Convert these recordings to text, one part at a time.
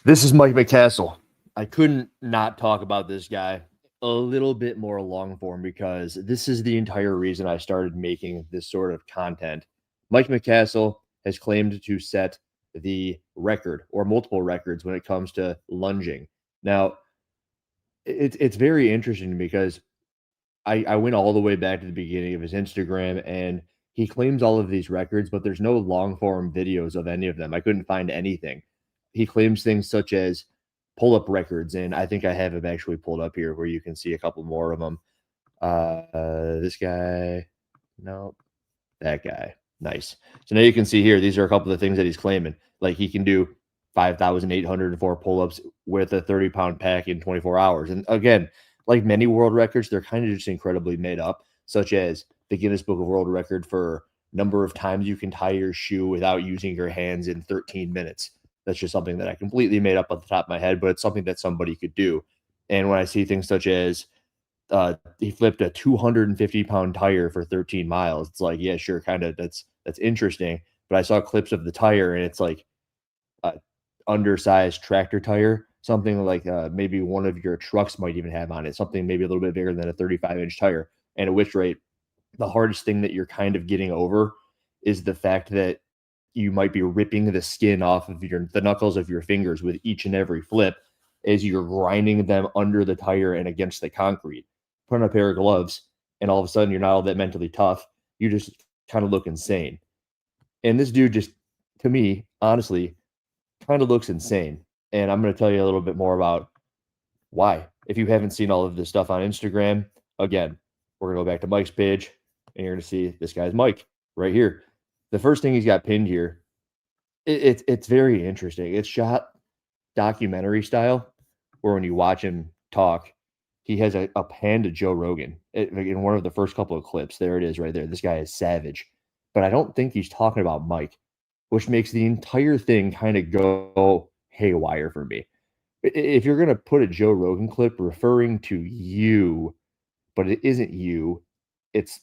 This is Mike McCastle. I couldn't not talk about this guy a little bit more long form because this is the entire reason I started making this sort of content. Mike McCastle has claimed to set the record or multiple records when it comes to lunging. Now, it's very interesting because I went all the way back to the beginning of his Instagram and he claims all of these records, but there's no long form videos of any of them. I couldn't find anything. He claims things such as pull up records, and I think I have him actually pulled up here where you can see a couple more of them. This guy, no, that guy, nice. So now you can see here, these are a couple of the things that he's claiming. Like he can do 5,804 pull ups with a 30-pound pack in 24 hours. And again, like many world records, they're kind of just incredibly made up, such as the Guinness Book of World Record for number of times you can tie your shoe without using your hands in 13 minutes. That's just something that I completely made up at the top of my head, but it's something that somebody could do. And when I see things such as he flipped a 250-pound tire for 13 miles, it's like, yeah, sure, kind of that's interesting. But I saw clips of the tire, and it's like a undersized tractor tire, something like maybe one of your trucks might even have on it, something maybe a little bit bigger than a 35-inch tire. And at which rate, the hardest thing that you're kind of getting over is the fact that you might be ripping the skin off of the knuckles of your fingers with each and every flip as you're grinding them under the tire and against the concrete. Put on a pair of gloves, and all of a sudden you're not all that mentally tough. You just kind of look insane. And this dude just, to me, honestly, kind of looks insane. And I'm going to tell you a little bit more about why. If you haven't seen all of this stuff on Instagram, again, we're going to go back to Mike's page, and you're going to see this guy's Mike right here. The first thing he's got pinned here, it's very interesting. It's shot documentary style, where when you watch him talk, he has a pan to Joe Rogan in one of the first couple of clips. There it is right there. This guy is savage. But I don't think he's talking about Mike, which makes the entire thing kind of go haywire for me. If you're going to put a Joe Rogan clip referring to you, but it isn't you, it's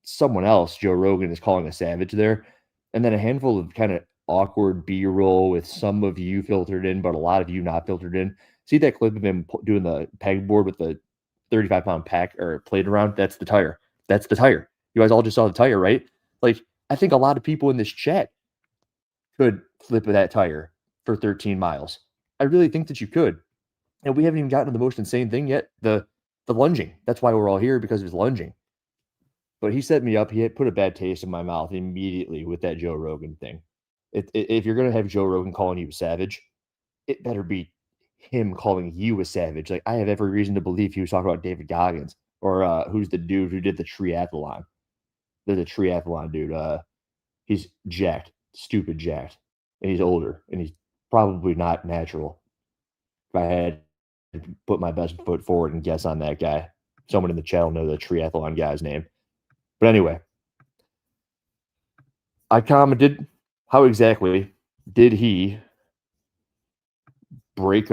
someone else, Joe Rogan is calling a savage there. And then a handful of kind of awkward B roll with some of you filtered in, but a lot of you not filtered in. See that clip of him doing the pegboard with the 35-pound pack or plate around? That's the tire. That's the tire. You guys all just saw the tire, right? Like, I think a lot of people in this chat could flip that tire for 13 miles. I really think that you could. And we haven't even gotten to the most insane thing yet, the lunging. That's why we're all here, because of his lunging. But he set me up. He had put a bad taste in my mouth immediately with that Joe Rogan thing. If you're going to have Joe Rogan calling you a savage, it better be him calling you a savage. Like, I have every reason to believe he was talking about David Goggins, or who's the dude who did the triathlon. There's a triathlon dude. He's jacked, stupid jacked, and he's older, and he's probably not natural. If I had to put my best foot forward and guess on that guy, someone in the chat will know the triathlon guy's name. But anyway, I commented, how exactly did he break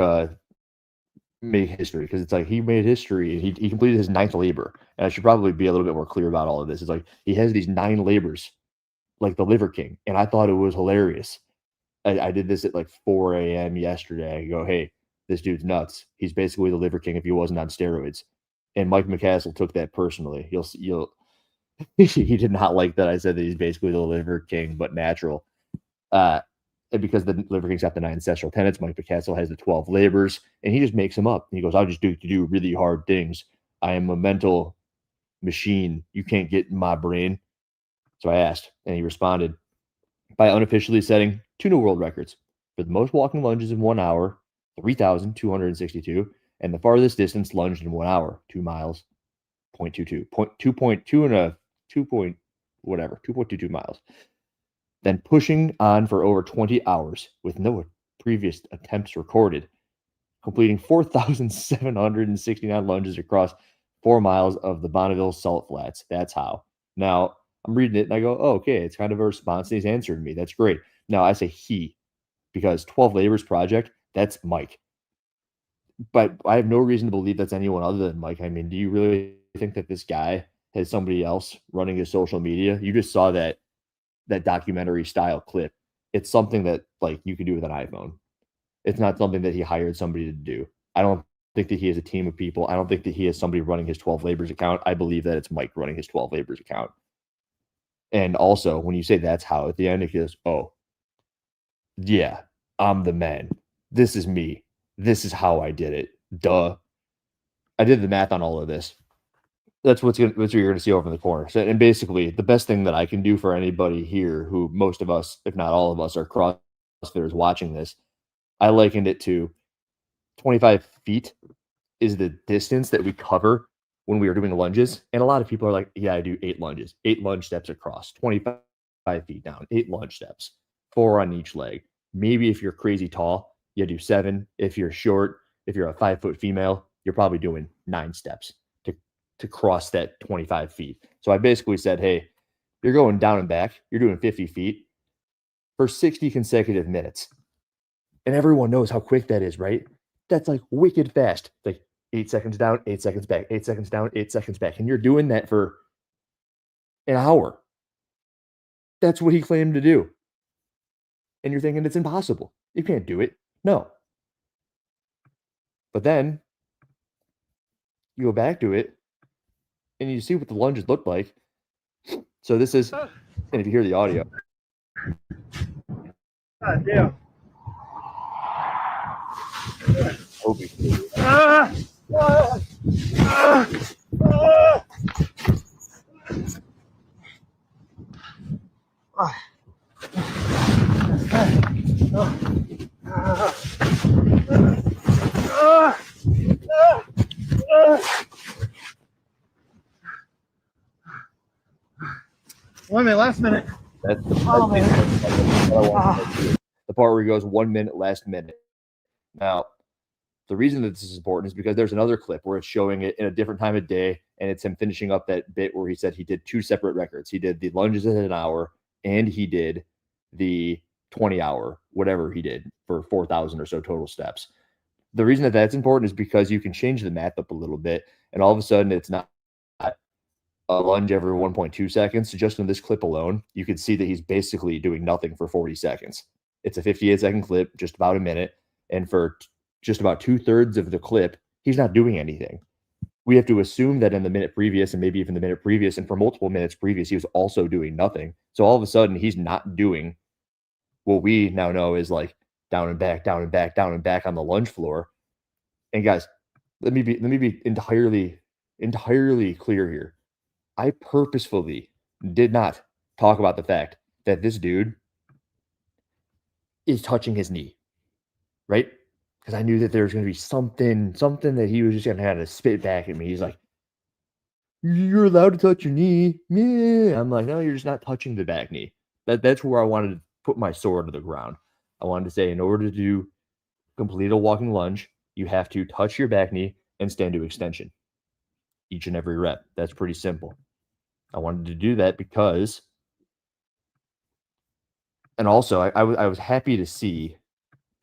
make history? Because it's like he made history and he completed his 9th labor. And I should probably be a little bit more clear about all of this. It's like he has these 9 labors, like the Liver King, and I thought it was hilarious. I did this at like 4 a.m. yesterday. I go, hey, this dude's nuts. He's basically the Liver King if he wasn't on steroids. And Mike McCastle took that personally. You'll he did not like that I said that he's basically the Liver King, but natural. And because the Liver King's got the 9 ancestral tenets, Mike McCastle has the 12 labors, and he just makes them up. He goes, I'll just do really hard things. I am a mental machine. You can't get in my brain. So I asked, and he responded by unofficially setting 2 new world records for the most walking lunges in 1 hour, 3,262, and the farthest distance lunged in 1 hour, 2 miles, 0.22, 2.2 and a 2 point whatever, 2.22 miles. Then pushing on for over 20 hours with no previous attempts recorded, completing 4,769 lunges across 4 miles of the Bonneville Salt Flats. That's how. Now, I'm reading it and I go, oh, okay, it's kind of a response. And he's answering me. That's great. Now, I say he, because 12 Labors Project, that's Mike. But I have no reason to believe that's anyone other than Mike. I mean, do you really think that this guy has somebody else running his social media? You just saw that documentary style clip. It's something that like you could do with an iPhone. It's not something that he hired somebody to do. I don't think that he has a team of people. I don't think that he has somebody running his 12 labors account. I believe that it's Mike running his 12 labors account. And also, when you say that's how, at the end, it goes, oh, yeah, I'm the man. This is me. This is how I did it. Duh. I did the math on all of this. That's what you're going to see over in the corner. So, and basically, the best thing that I can do for anybody here who most of us, if not all of us, are CrossFitters watching this, I likened it to 25 feet is the distance that we cover when we are doing lunges. And a lot of people are like, yeah, I do 8 lunges, 8 lunge steps across, 25 feet down, 8 lunge steps, 4 on each leg. Maybe if you're crazy tall, you do 7. If you're short, if you're a 5-foot female, you're probably doing 9 steps to cross that 25 feet. So I basically said, hey, you're going down and back, you're doing 50 feet for 60 consecutive minutes. And everyone knows how quick that is, right? That's like wicked fast. Like 8 seconds down, 8 seconds back, 8 seconds down, 8 seconds back. And you're doing that for an hour. That's what he claimed to do. And you're thinking it's impossible. You can't do it. No. But then you go back to it and you see what the lunges look like. So this is, and if you hear the audio. God damn. One minute, last minute. That's the part where he goes 1 minute, last minute. Now, the reason that this is important is because there's another clip where it's showing it in a different time of day, and it's him finishing up that bit where he said he did 2 separate records. He did the lunges in an hour, and he did the 20-hour, whatever he did, for 4,000 or so total steps. The reason that that's important is because you can change the math up a little bit, and all of a sudden it's not a lunge every 1.2 seconds. So just in this clip alone, you can see that he's basically doing nothing for 40 seconds. It's a 58-second clip, just about a minute. And for just about 2/3 of the clip, he's not doing anything. We have to assume that in the minute previous, and maybe even the minute previous, and for multiple minutes previous, he was also doing nothing. So all of a sudden, he's not doing what we now know is like down and back, down and back, down and back on the lunge floor. And guys, let me be entirely clear here. I purposefully did not talk about the fact that this dude is touching his knee, right? Because I knew that there was going to be something that he was just going to have to spit back at me. He's like, "You're allowed to touch your knee." Yeah. I'm like, "No, you're just not touching the back knee." That's where I wanted to put my sword to the ground. I wanted to say, in order to complete a walking lunge, you have to touch your back knee and stand to extension each and every rep. That's pretty simple. I wanted to do that because, and also I was happy to see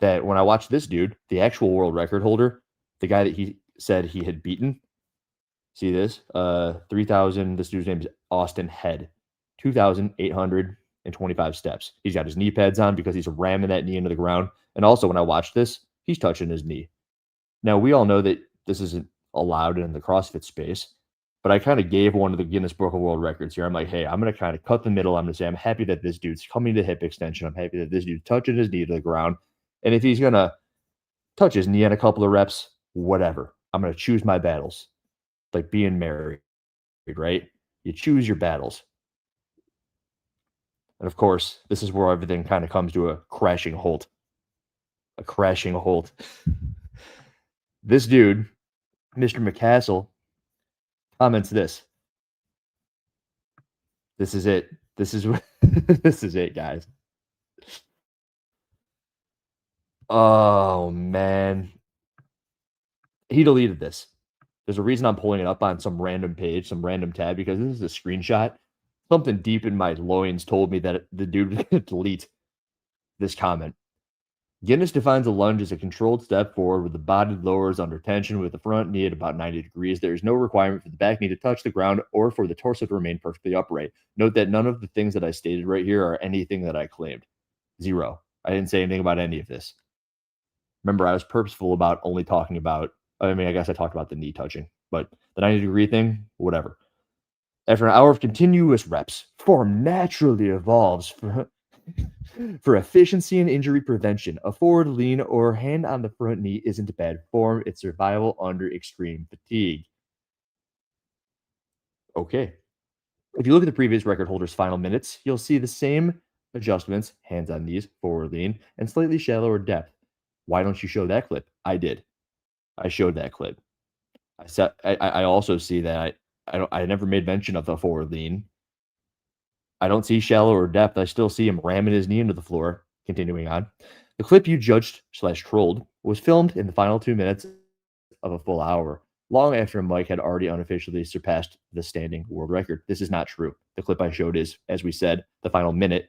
that when I watched this dude, the actual world record holder, the guy that he said he had beaten, see this, 3,000, this dude's name is Austin Head, 2,825 steps. He's got his knee pads on because he's ramming that knee into the ground. And also when I watched this, he's touching his knee. Now, we all know that this isn't allowed in the CrossFit space, but I kind of gave one of the Guinness Book of World Records here. I'm like, hey, I'm going to kind of cut the middle. I'm going to say, I'm happy that this dude's coming to hip extension. I'm happy that this dude's touching his knee to the ground. And if he's going to touch his knee on a couple of reps, whatever. I'm going to choose my battles. Like being married, right? You choose your battles. And of course, this is where everything kind of comes to a crashing halt. A crashing halt. This dude, Mr. McCassell, comments this. This is it. This is this is it, guys. Oh man. He deleted this. There's a reason I'm pulling it up on some random page, some random tab, because this is a screenshot. Something deep in my loins told me that the dude was going to delete this comment. Guinness defines a lunge as a controlled step forward with the body lowers under tension with the front knee at about 90 degrees. There is no requirement for the back knee to touch the ground or for the torso to remain perfectly upright. Note that none of the things that I stated right here are anything that I claimed. Zero. I didn't say anything about any of this. Remember, I was purposeful about only talking about, I mean, I guess I talked about the knee touching, but the 90-degree thing, whatever. After an hour of continuous reps, form naturally evolves for efficiency and injury prevention. A forward lean or hand on the front knee isn't bad form. It's survival under extreme fatigue. Okay. If you look at the previous record holder's final minutes, you'll see the same adjustments, hands on knees, forward lean, and slightly shallower depth. Why don't you show that clip? I did. I showed that clip. I also see that I never made mention of the forward lean. I don't see shallower depth. I still see him ramming his knee into the floor. Continuing on. The clip you judged / trolled was filmed in the final 2 minutes of a full hour, long after Mike had already unofficially surpassed the standing world record. This is not true. The clip I showed is, as we said, the final minute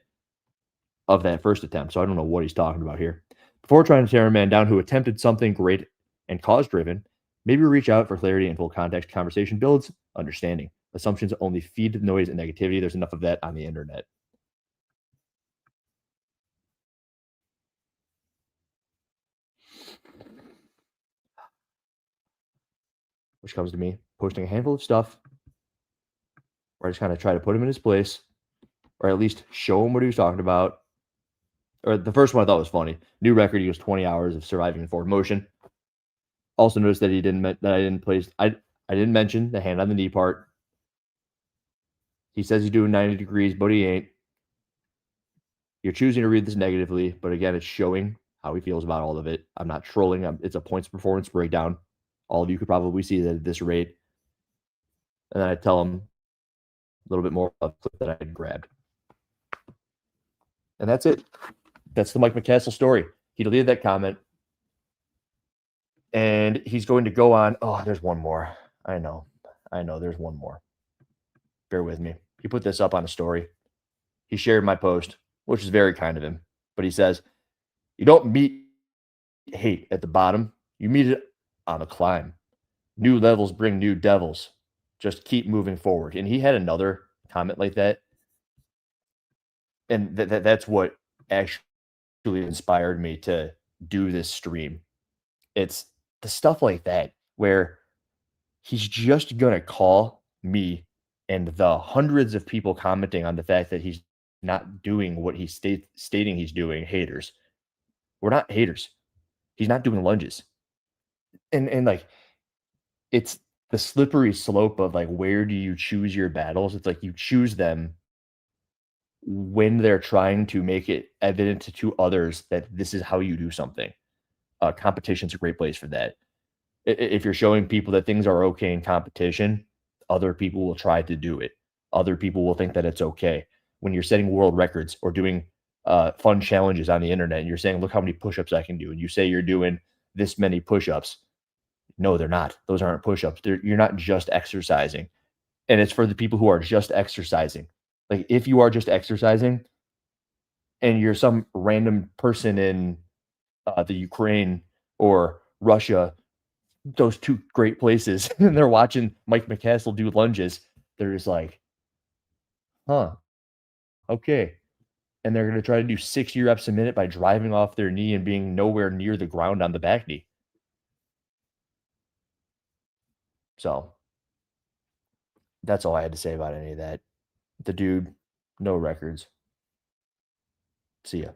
of that first attempt. So I don't know what he's talking about here. Before trying to tear a man down who attempted something great and cause-driven, maybe reach out for clarity and full context. Conversation builds understanding. Assumptions only feed the noise and negativity. There's enough of that on the internet. Which comes to me posting a handful of stuff where I just kind of try to put him in his place, or at least show him what he was talking about. Or the first one I thought was funny. New record equals 20 hours of surviving in forward motion. Also noticed that I didn't mention the hand on the knee part. He says he's doing 90 degrees, but he ain't. You're choosing to read this negatively, but again, it's showing how he feels about all of it. I'm not trolling. It's a points performance breakdown. All of you could probably see that at this rate. And then I tell him a little bit more of the clip that I had grabbed. And that's it. That's the Mike McCastle story. He deleted that comment. And he's going to go on. Oh, there's one more. I know. There's one more. Bear with me. He put this up on a story. He shared my post, which is very kind of him. But he says, you don't meet hate at the bottom. You meet it on a climb. New levels bring new devils. Just keep moving forward. And he had another comment like that. And that's what actually inspired me to do this stream. It's the stuff like that where he's just going to call me and the hundreds of people commenting on the fact that he's not doing what he's stating he's doing haters. We're not haters. He's not doing lunges. And like, it's the slippery slope of like, where do you choose your battles? It's like you choose them when they're trying to make it evident to others that this is how you do something. Competition's a great place for that. If you're showing people that things are okay in competition, other people will try to do it. Other people will think that it's okay. When you're setting world records or doing fun challenges on the internet and you're saying, look how many push-ups I can do. And you say you're doing this many push-ups. No, they're not. Those aren't push-ups. You're not just exercising. And it's for the people who are just exercising. Like if you are just exercising and you're some random person in the Ukraine or Russia, those two great places, and they're watching Mike McCastle do lunges, they're just like, huh, okay. And they're going to try to do 60 reps a minute by driving off their knee and being nowhere near the ground on the back knee. So that's all I had to say about any of that. The dude, no records. See ya.